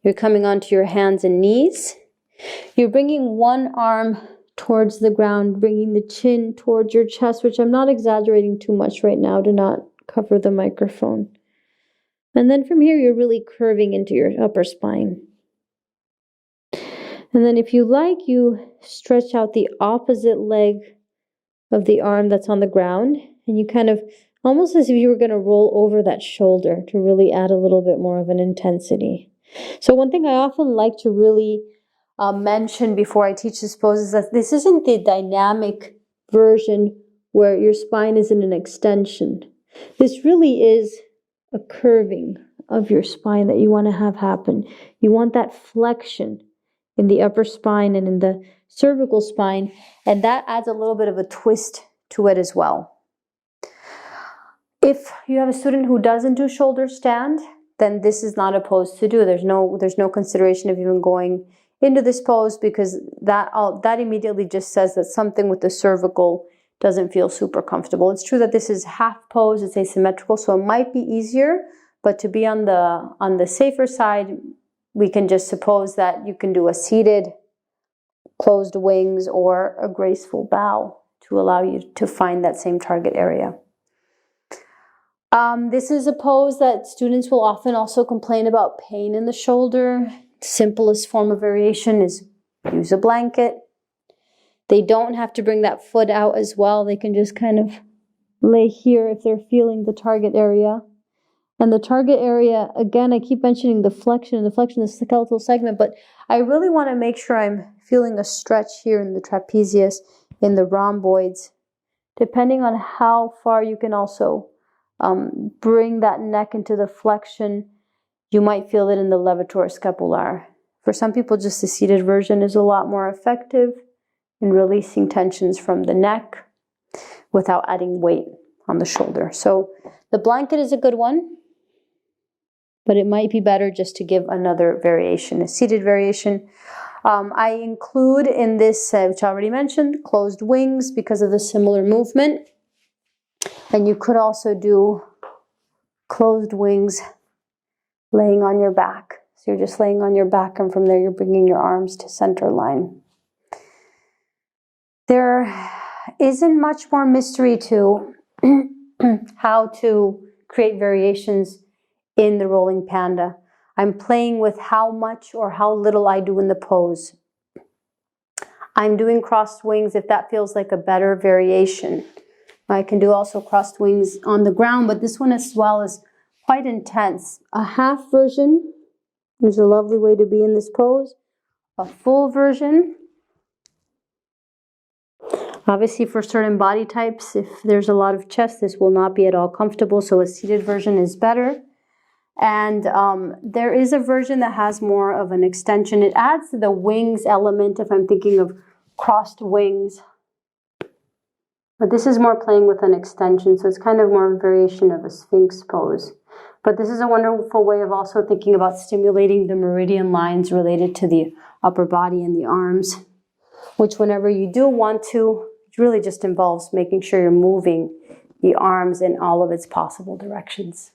You're coming onto your hands and knees. You're bringing one arm towards the ground, bringing the chin towards your chest, which I'm not exaggerating too much right now to not cover the microphone. And then from here, you're really curving into your upper spine. And then if you like, you stretch out the opposite leg of the arm that's on the ground, and you kind of, almost as if you were going to roll over that shoulder to really add a little bit more of an intensity. So one thing I often like to really mention before I teach this pose is that this isn't the dynamic version where your spine is in an extension. This really is a curving of your spine that you want to have happen. You want that flexion in the upper spine and in the cervical spine, and that adds a little bit of a twist to it as well. If you have a student who doesn't do shoulder stand, then this is not a pose to do. There's no consideration of even going into this pose, because that immediately just says that something with the cervical doesn't feel super comfortable. It's true that this is half pose, it's asymmetrical, so it might be easier, but to be on the safer side, we can just suppose that you can do a seated closed wings or a graceful bow to allow you to find that same target area. This is a pose that students will often also complain about pain in the shoulder. Simplest form of variation is use a blanket. They don't have to bring that foot out as well. They can just kind of lay here if they're feeling the target area. And the target area, again, I keep mentioning the flexion, the skeletal segment, but I really want to make sure I'm feeling a stretch here in the trapezius, in the rhomboids. Depending on how far you can also bring that neck into the flexion, you might feel it in the levator scapular. For some people, just the seated version is a lot more effective in releasing tensions from the neck without adding weight on the shoulder. So the blanket is a good one, but it might be better just to give another variation, a seated variation. I include in this, which I already mentioned, closed wings because of the similar movement. And you could also do closed wings laying on your back. So you're just laying on your back, and from there you're bringing your arms to center line. There isn't much more mystery to how to create variations in the rolling panda. I'm playing with how much or how little I do in the pose. I'm doing crossed wings if that feels like a better variation. I can do also crossed wings on the ground, but this one as well is quite intense. A half version is a lovely way to be in this pose. A full version, obviously for certain body types, if there's a lot of chest, this will not be at all comfortable, so a seated version is better. And there is a version that has more of an extension. It adds to the wings element if I'm thinking of crossed wings. But this is more playing with an extension, so it's kind of more a variation of a Sphinx pose. But this is a wonderful way of also thinking about stimulating the meridian lines related to the upper body and the arms, which whenever you do want to, it really just involves making sure you're moving the arms in all of its possible directions.